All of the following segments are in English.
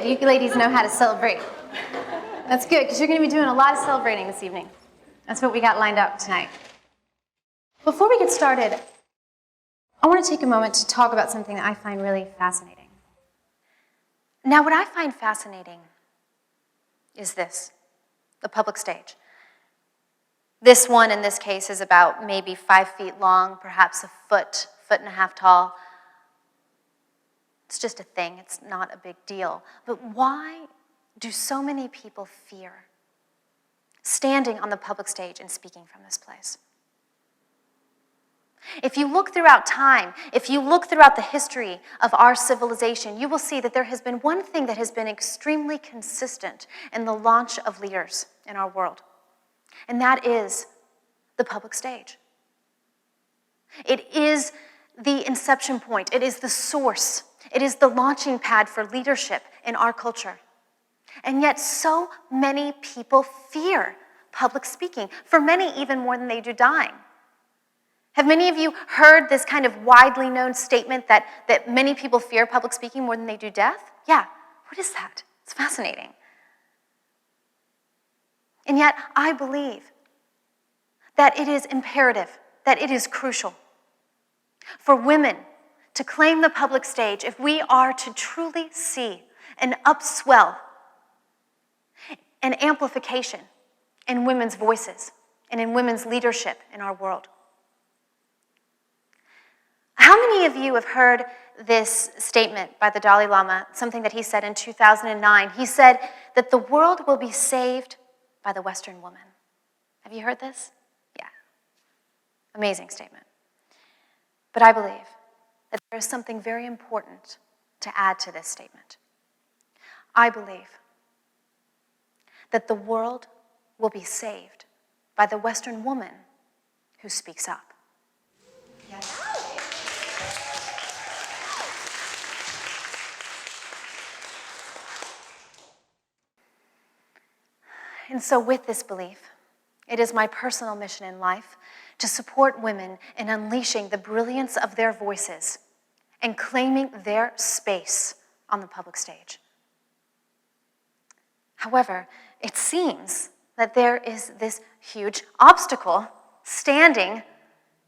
good. You ladies know how to celebrate. That's good, because you're going to be doing a lot of celebrating this evening. That's what we got lined up tonight. Before we get started, I want to take a moment to talk about something that I find really fascinating. Now, what I find fascinating is this, the public stage. This one, in this case, is about maybe 5 feet long, perhaps a foot and a half tall. It's just a thing. It's not a big deal. But why do so many people fear standing on the public stage and speaking from this place? If you look throughout time, if you look throughout the history of our civilization, you will see that there has been one thing that has been extremely consistent in the launch of leaders in our world, and that is the public stage. It is the inception point. It is the source. It is the launching pad for leadership in our culture. And yet so many people fear public speaking, for many even more than they do dying. Have many of you heard this kind of widely known statement that many people fear public speaking more than they do death? Yeah, what is that? It's fascinating. And yet I believe that it is imperative, that it is crucial for women to claim the public stage if we are to truly see an upswell, an amplification in women's voices and in women's leadership in our world. How many of you have heard this statement by the Dalai Lama, something that he said in 2009? He said that the world will be saved by the Western woman. Have you heard this? Yeah. Amazing statement. But I believe that there is something very important to add to this statement. I believe that the world will be saved by the Western woman who speaks up. Yes. And so with this belief, it is my personal mission in life to support women in unleashing the brilliance of their voices and claiming their space on the public stage. However, it seems that there is this huge obstacle standing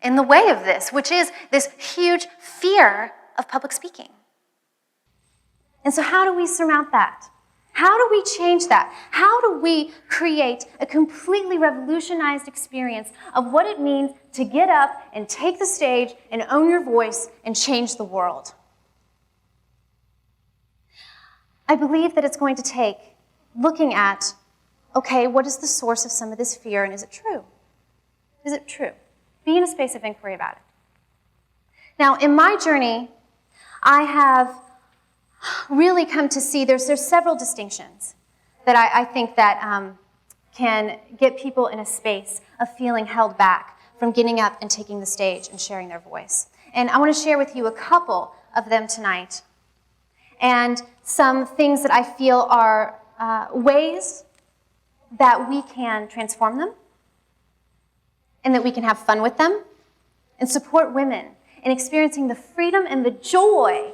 in the way of this, which is this huge fear of public speaking. And so how do we surmount that? How do we change that? How do we create a completely revolutionized experience of what it means to get up and take the stage and own your voice and change the world? I believe that it's going to take looking at, okay, what is the source of some of this fear, and is it true? Is it true? Be in a space of inquiry about it. Now, in my journey, I have really come to see there's several distinctions that I think that can get people in a space of feeling held back from getting up and taking the stage and sharing their voice. And I want to share with you a couple of them tonight, and some things that I feel are ways that we can transform them and that we can have fun with them and support women in experiencing the freedom and the joy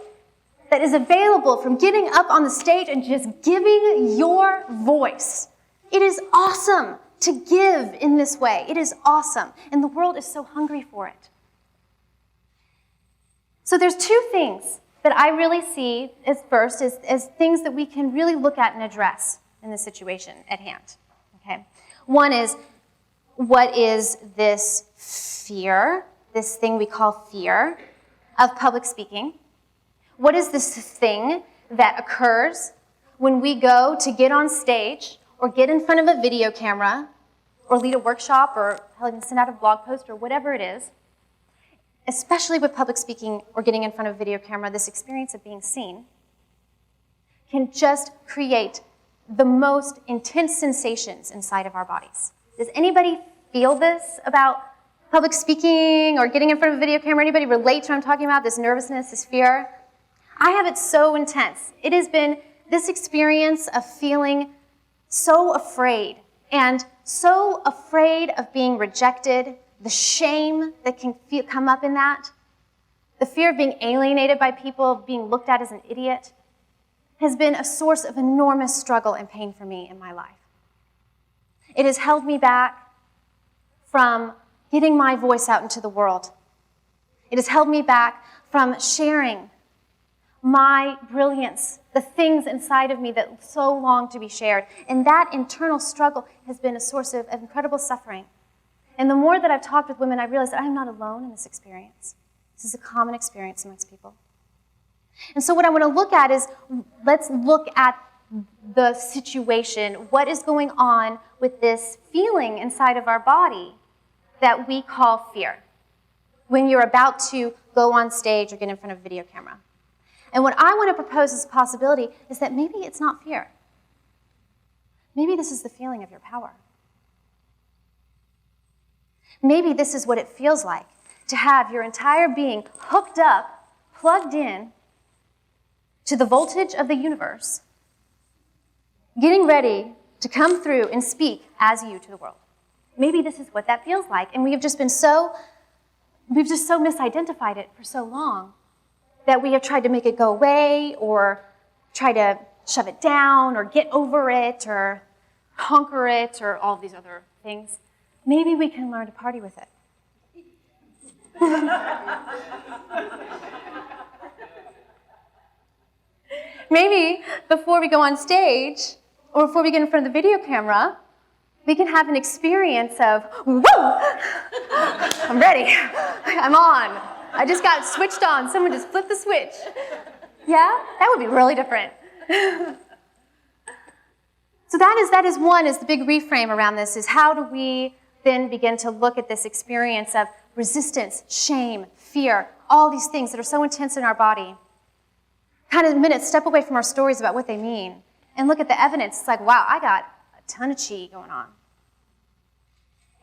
that is available from getting up on the stage and just giving your voice. It is awesome to give in this way. It is awesome, and the world is so hungry for it. So there's two things that I really see as first as things that we can really look at and address in the situation at hand. Okay? One is, what is this fear, this thing we call fear of public speaking? What is this thing that occurs when we go to get on stage or get in front of a video camera or lead a workshop or even send out a blog post or whatever it is? Especially with public speaking or getting in front of a video camera, this experience of being seen can just create the most intense sensations inside of our bodies. Does anybody feel this about public speaking or getting in front of a video camera? Anybody relate to what I'm talking about, this nervousness, this fear? I have it so intense. It has been this experience of feeling so afraid, and so afraid of being rejected, the shame that can come up in that, the fear of being alienated by people, of being looked at as an idiot, has been a source of enormous struggle and pain for me in my life. It has held me back from getting my voice out into the world. It has held me back from sharing my brilliance, the things inside of me that so long to be shared. And that internal struggle has been a source of incredible suffering. And the more that I've talked with women, I realize that I'm not alone in this experience. This is a common experience amongst people. And so what I want to look at is, let's look at the situation. What is going on with this feeling inside of our body that we call fear when you're about to go on stage or get in front of a video camera? And what I want to propose as a possibility is that maybe it's not fear. Maybe this is the feeling of your power. Maybe this is what it feels like to have your entire being hooked up, plugged in to the voltage of the universe, getting ready to come through and speak as you to the world. Maybe this is what that feels like. And we've just so misidentified it for so long that we have tried to make it go away or try to shove it down or get over it or conquer it or all these other things. Maybe we can learn to party with it. Maybe before we go on stage or before we get in front of the video camera, we can have an experience of, woo, I'm ready, I'm on. I just got switched on, someone just flipped the switch. Yeah, that would be really different. So that is one, is the big reframe around this, is how do we then begin to look at this experience of resistance, shame, fear, all these things that are so intense in our body. Kind of a minute, step away from our stories about what they mean and look at the evidence. It's like, wow, I got a ton of chi going on.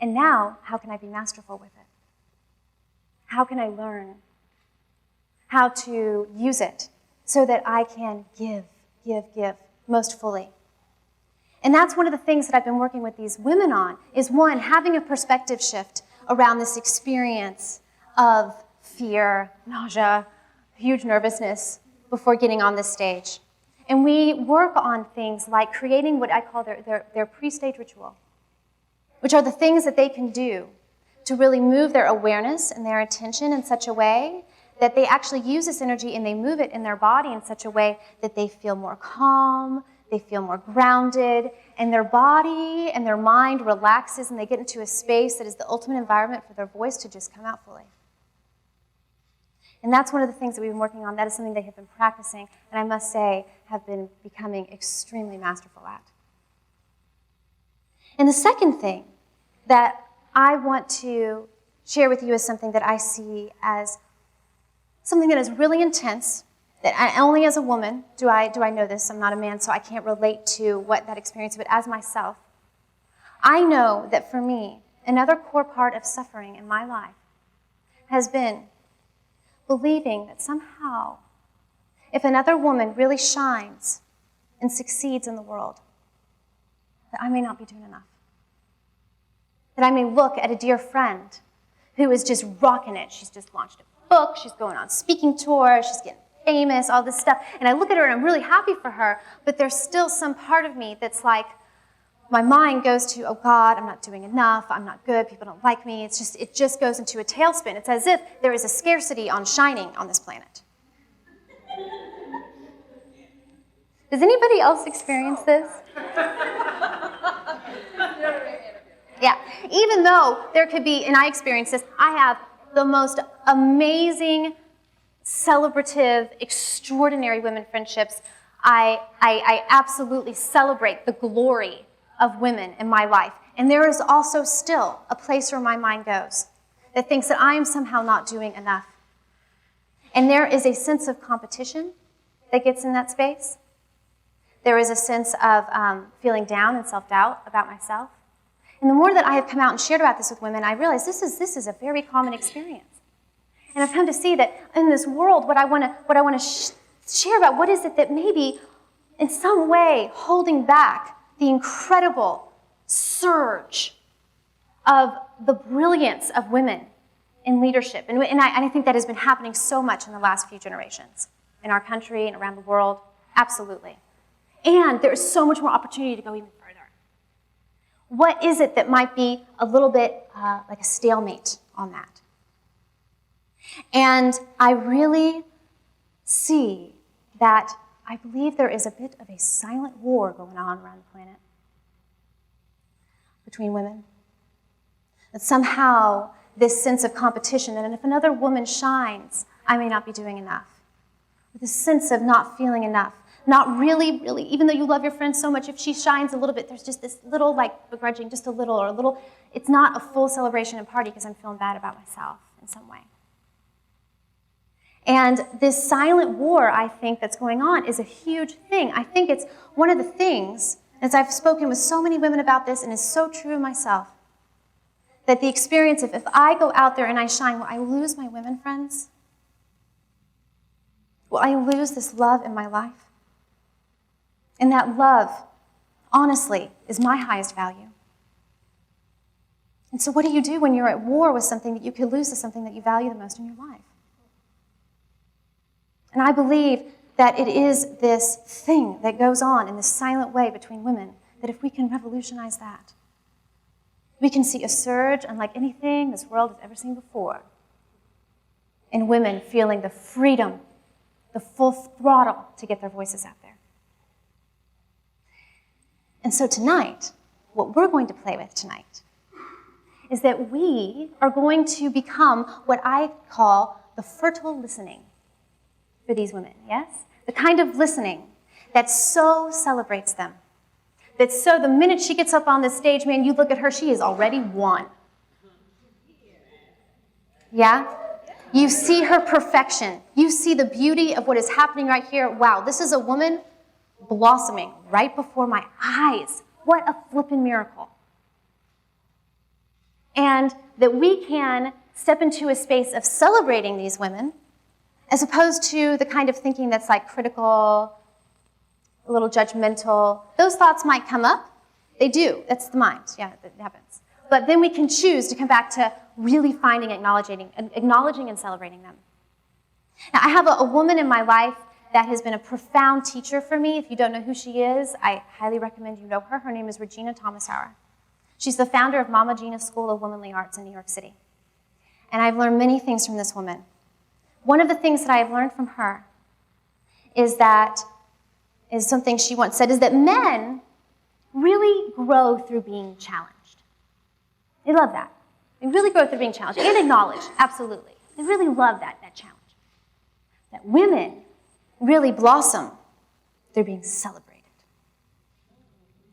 And now, how can I be masterful with it? How can I learn how to use it so that I can give most fully? And that's one of the things that I've been working with these women on, is one, having a perspective shift around this experience of fear, nausea, huge nervousness before getting on this stage. And we work on things like creating what I call their Prestage Ritual, which are the things that they can do to really move their awareness and their attention in such a way that they actually use this energy and they move it in their body in such a way that they feel more calm, they feel more grounded, and their body and their mind relaxes and they get into a space that is the ultimate environment for their voice to just come out fully. And that's one of the things that we've been working on. That is something they have been practicing, and I must say, have been becoming extremely masterful at. And the second thing that I want to share with you is something that I see as something that is really intense, that only as a woman do I know this. I'm not a man, so I can't relate to what that experience, but as myself, I know that for me, another core part of suffering in my life has been believing that somehow, if another woman really shines and succeeds in the world, that I may not be doing enough. That I may look at a dear friend who is just rocking it. She's just launched a book, she's going on speaking tours, she's getting famous, all this stuff. And I look at her and I'm really happy for her, but there's still some part of me that's like, my mind goes to, oh God, I'm not doing enough, I'm not good, people don't like me. It just goes into a tailspin. It's as if there is a scarcity on shining on this planet. Does anybody else experience this? Yeah, even though there could be, and I experience this, I have the most amazing, celebrative, extraordinary women friendships. I absolutely celebrate the glory of women in my life. And there is also still a place where my mind goes that thinks that I am somehow not doing enough. And there is a sense of competition that gets in that space. There is a sense of feeling down and self-doubt about myself. And the more that I have come out and shared about this with women, I realize this is a very common experience. And I've come to see that in this world, what I want to share about, what is it that maybe in some way holding back the incredible surge of the brilliance of women in leadership. And I think that has been happening so much in the last few generations, in our country and around the world. Absolutely. And there is so much more opportunity to go even further. What is it that might be a little bit like a stalemate on that? And I really see that I believe there is a bit of a silent war going on around the planet between women. That somehow this sense of competition, and if another woman shines, I may not be doing enough. This sense of not feeling enough. Not really, even though you love your friend so much, if she shines a little bit, there's just this little, like, begrudging, just a little, or a little, it's not a full celebration and party because I'm feeling bad about myself in some way. And this silent war, I think, that's going on is a huge thing. I think it's one of the things, as I've spoken with so many women about this, and is so true of myself, that the experience of if I go out there and I shine, will I lose my women friends? Will I lose this love in my life? And that love, honestly, is my highest value. And so what do you do when you're at war with something that you could lose to something that you value the most in your life? And I believe that it is this thing that goes on in this silent way between women, that if we can revolutionize that, we can see a surge unlike anything this world has ever seen before in women feeling the freedom, the full throttle to get their voices out there. And so tonight, what we're going to play with tonight is that we are going to become what I call the fertile listening for these women, yes? The kind of listening that so celebrates them. That so the minute she gets up on this stage, man, you look at her, she is already won. Yeah? You see her perfection. You see the beauty of what is happening right here. Wow, this is a woman blossoming right before my eyes. What a flippin' miracle. And that we can step into a space of celebrating these women as opposed to the kind of thinking that's like critical, a little judgmental. Those thoughts might come up. They do. That's the mind. Yeah, that happens. But then we can choose to come back to really finding, acknowledging and celebrating them. Now, I have a woman in my life that has been a profound teacher for me. If you don't know who she is, I highly recommend you know her. Her name is Regina Thomasauer. She's the founder of Mama Gina's School of Womanly Arts in New York City. And I've learned many things from this woman. One of the things that I have learned from her is something she once said, is that men really grow through being challenged. They love that. They really grow through being challenged and acknowledged, absolutely. They really love that challenge. That women really blossom through being celebrated.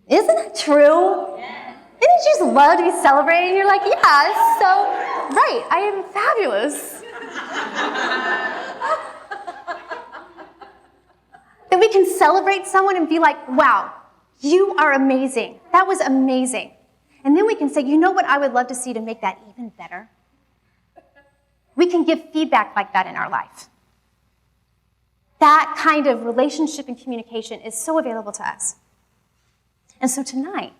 Isn't that true? Yeah. Didn't you just love to be celebrated? And you're like, yeah, it's so right. I am fabulous. That we can celebrate someone and be like, wow, you are amazing. That was amazing. And then we can say, you know what I would love to see to make that even better? We can give feedback like that in our life. That kind of relationship and communication is so available to us. And so tonight,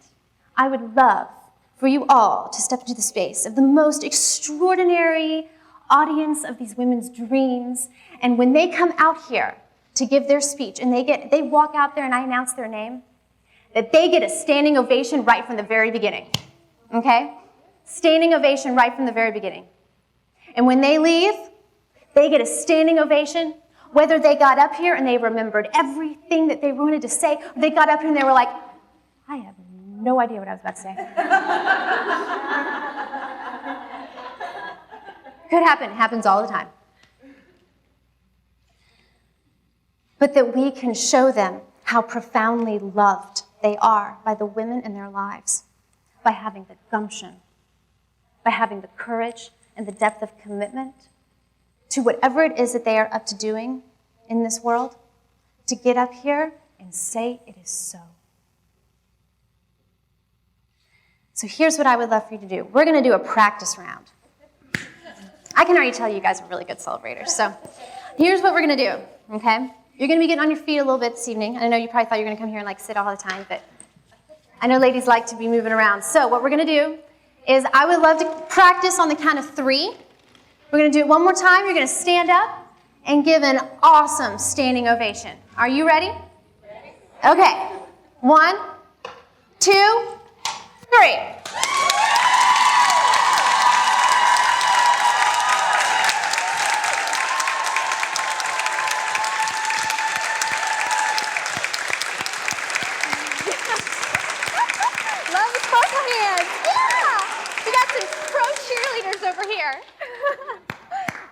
I would love for you all to step into the space of the most extraordinary audience of these women's dreams. And when they come out here to give their speech and they walk out there and I announce their name, that they get a standing ovation right from the very beginning. Okay? Standing ovation right from the very beginning. And when they leave, they get a standing ovation, whether they got up here and they remembered everything that they wanted to say, or they got up here and they were like, I have no idea what I was about to say. Could happen. It happens all the time. But that we can show them how profoundly loved they are by the women in their lives, by having the gumption, by having the courage and the depth of commitment to whatever it is that they are up to doing in this world, to get up here and say it is so. So here's what I would love for you to do. We're going to do a practice round. I can already tell you guys are really good celebrators. So here's what we're going to do, okay? You're going to be getting on your feet a little bit this evening. I know you probably thought you were going to come here and sit all the time, but I know ladies like to be moving around. So what we're going to do is I would love to practice on the count of 3. We're going to do it one more time. You're going to stand up and give an awesome standing ovation. Are you ready? Okay. 1, 2, 3. Love the both hands. Yeah. We got some pro cheerleaders over here.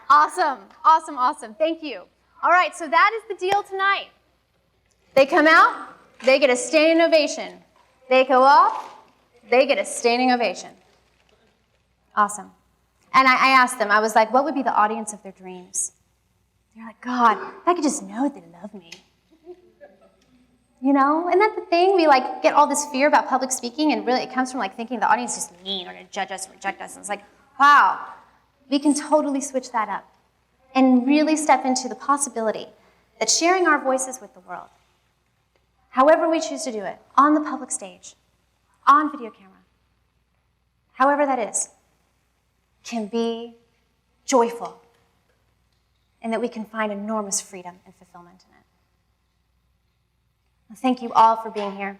Awesome, awesome, awesome. Thank you. All right, so that is the deal tonight. They come out, they get a standing ovation. They go off, they get a standing ovation. Awesome. And I asked them, I was like, what would be the audience of their dreams? They're like, God, if I could just know they love me. You know, isn't that the thing? We like get all this fear about public speaking, and really it comes from like thinking the audience is mean or going to judge us or reject us. And it's like, wow, we can totally switch that up and really step into the possibility that sharing our voices with the world, however we choose to do it, on the public stage, on video camera, however that is, can be joyful, and that we can find enormous freedom and fulfillment in it. Well, thank you all for being here.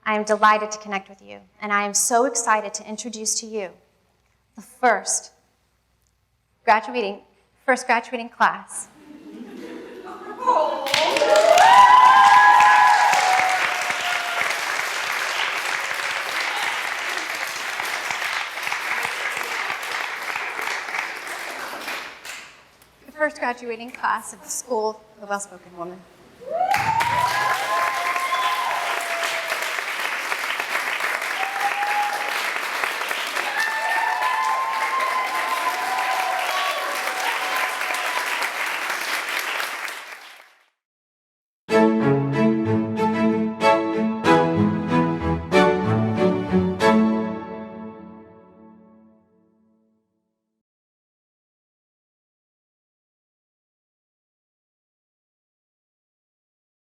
I am delighted to connect with you, and I am so excited to introduce to you the first graduating class. The first graduating class of the School of the Well-Spoken Woman.